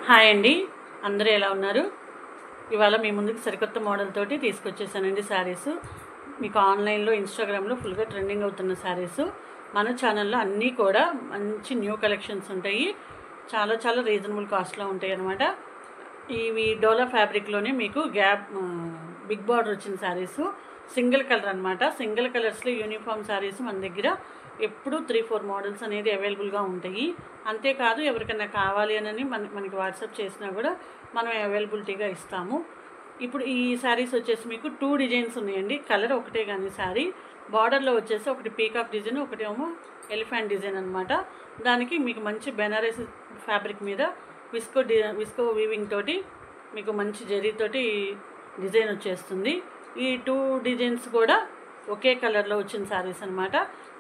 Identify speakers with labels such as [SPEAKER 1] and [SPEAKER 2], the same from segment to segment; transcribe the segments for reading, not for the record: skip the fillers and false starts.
[SPEAKER 1] Hi అండి, అందరూ ఎలా ఉన్నారు? ఇవాళ మీ ముందుకు సరికొత్త మోడల్ తోటి తీసుకొచ్చేసానండి శారీస్. మీకు ఆన్లైన్లో ఇన్స్టాగ్రామ్లో ఫుల్గా ట్రెండింగ్ అవుతున్న శారీస్. మన ఛానల్లో అన్నీ కూడా మంచి న్యూ కలెక్షన్స్ ఉంటాయి. చాలా చాలా రీజనబుల్ కాస్ట్లో ఉంటాయి అన్నమాట. ఇవి డోలా ఫ్యాబ్రిక్లోనే మీకు బిగ్ బార్డర్ వచ్చిన శారీస్, సింగిల్ కలర్ అనమాట. సింగిల్ కలర్స్లో యూనిఫామ్ శారీస్ మన దగ్గర ఎప్పుడు 3-4 మోడల్స్ అనేది అవైలబుల్గా ఉంటాయి. అంతేకాదు ఎవరికైనా కావాలి అని మనకి వాట్సాప్ చేసినా కూడా మనం అవైలబిలిటీగా ఇస్తాము. ఇప్పుడు ఈ శారీస్ వచ్చేసి మీకు 2 డిజైన్స్ ఉన్నాయండి. కలర్ ఒకటే కానీ శారీ బార్డర్లో వచ్చేసి ఒకటి పీకాక్ డిజైన్, ఒకటి ఏమో ఎలిఫెంట్ డిజైన్ అనమాట. దానికి మీకు మంచి బెనారస్ ఫ్యాబ్రిక్ మీద విస్కో వీవింగ్ తోటి మీకు మంచి జరీతోటి డిజైన్ వచ్చేస్తుంది. ఈ 2 డిజైన్స్ కూడా ఒకే కలర్లో వచ్చిన శారీస్ అనమాట.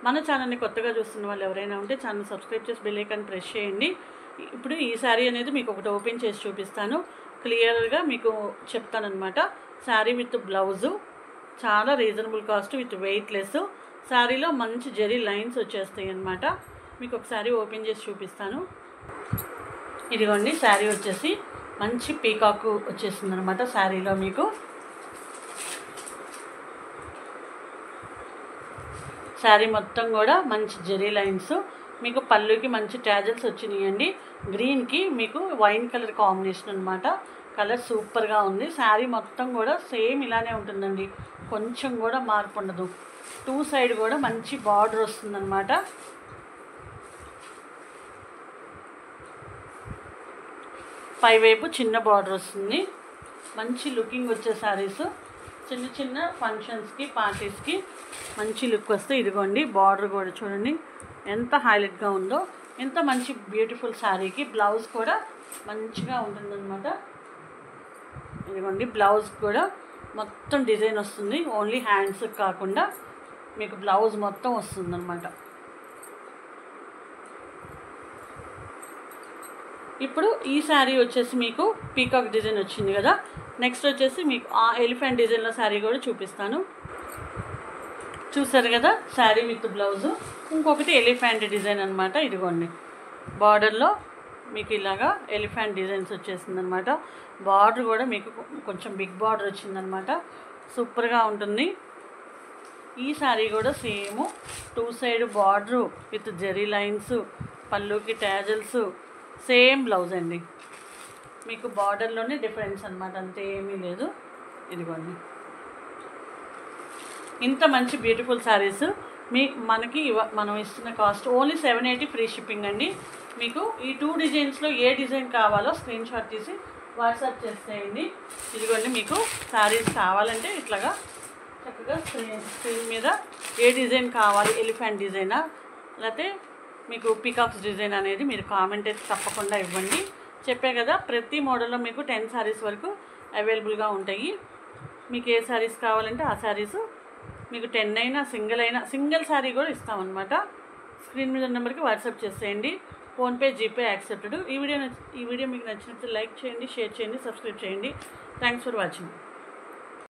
[SPEAKER 1] మన ఛానల్ని కొత్తగా చూస్తున్న వాళ్ళు ఎవరైనా ఉంటే ఛానల్ సబ్స్క్రైబ్ చేసి బెల్ ఐకాన్ ప్రెస్ చేయండి. ఇప్పుడు ఈ శారీ అనేది మీకు ఒకటి ఓపెన్ చేసి చూపిస్తాను, క్లియర్గా మీకు చెప్తానమాట. శారీ విత్ బ్లౌజు, చాలా రీజనబుల్ కాస్ట్ విత్ వెయిట్లెస్. శారీలో మంచి జరీ లైన్స్ వచ్చేస్తాయి అన్నమాట. మీకు ఒకసారి ఓపెన్ చేసి చూపిస్తాను. ఇదిగోండి, శారీ వచ్చేసి మంచి పీకాక్ వచ్చేస్తుంది అనమాట. శారీలో మీకు శారీ మొత్తం కూడా మంచి జెరీ లైన్స్, మీకు పళ్ళుకి మంచి ట్యాజల్స్ వచ్చినాయండి. గ్రీన్కి మీకు వైన్ కలర్ కాంబినేషన్ అనమాట. కలర్ సూపర్గా ఉంది. శారీ మొత్తం కూడా సేమ్ ఇలానే ఉంటుందండి, కొంచెం కూడా మార్పు ఉండదు. 2 సైడ్ కూడా మంచి బార్డర్ వస్తుందన్నమాట. పైవైపు చిన్న బార్డర్ వస్తుంది. మంచి లుకింగ్ వచ్చే శారీస్ చిన్న చిన్న ఫంక్షన్స్కి, పార్టీస్కి మంచి లుక్ వస్తే. ఇదిగోండి, బార్డర్ కూడా చూడండి ఎంత హైలైట్గా ఉందో. ఎంత మంచి బ్యూటిఫుల్ శారీకి బ్లౌజ్ కూడా మంచిగా ఉంటుందన్నమాట. ఇదిగోండి, బ్లౌజ్ కూడా మొత్తం డిజైన్ వస్తుంది. ఓన్లీ హ్యాండ్స్ కాకుండా మీకు బ్లౌజ్ మొత్తం వస్తుందన్నమాట. ఇప్పుడు ఈ శారీ వచ్చేసి మీకు పీకాక్ డిజైన్ వచ్చింది కదా. నెక్స్ట్ వచ్చేసి మీకు ఆ ఎలిఫెంట్ డిజైన్లో శారీ కూడా చూపిస్తాను. చూసారు కదా, శారీ విత్ బ్లౌజు. ఇంకొకటి ఎలిఫెంట్ డిజైన్ అనమాట. ఇదిగోండి, బార్డర్లో మీకు ఇలాగా ఎలిఫెంట్ డిజైన్స్ వచ్చేసిందనమాట. బార్డర్ కూడా మీకు కొంచెం బిగ్ బార్డర్ వచ్చిందనమాట. సూపర్గా ఉంటుంది. ఈ శారీ కూడా same 2 side border with zari lines, పళ్ళుకి ట్యాజల్స్, సేమ్ బ్లౌజ్ అండి. మీకు బార్డర్లోనే డిఫరెన్స్ అనమాట, అంతే ఏమీ లేదు. ఇదిగోండి, ఇంత మంచి బ్యూటిఫుల్ శారీస్ మనకి మనం ఇస్తున్న కాస్ట్ ఓన్లీ 780 ఫ్రీ షిప్పింగ్ అండి. మీకు ఈ 2 డిజైన్స్లో ఏ డిజైన్ కావాలో స్క్రీన్ షాట్ తీసి వాట్సాప్ చేసేయండి. ఇదిగోండి, మీకు శారీస్ కావాలంటే ఇట్లాగా చక్కగా స్క్రీన్ మీద ఏ డిజైన్ కావాలి, ఎలిఫెంట్ డిజైనా లేకపోతే మీకు పీకాక్స్ డిజైన్ అనేది మీరు కామెంట్ అయితే తప్పకుండా ఇవ్వండి. చెప్పే కదా, ప్రతి మోడల్లో మీకు 10 శారీస్ వరకు అవైలబుల్గా ఉంటాయి. మీకు ఏ శారీస్ కావాలంటే ఆ శారీస్ మీకు 10 అయినా సింగిల్ శారీ కూడా ఇస్తామన్నమాట. స్క్రీన్ మీద నెంబర్కి వాట్సాప్ చేసేయండి. PhonePe, GPay accepted. ఈ వీడియో మీకు నచ్చినట్టు లైక్ చేయండి, షేర్ చేయండి, సబ్స్క్రైబ్ చేయండి. Thanks for watching.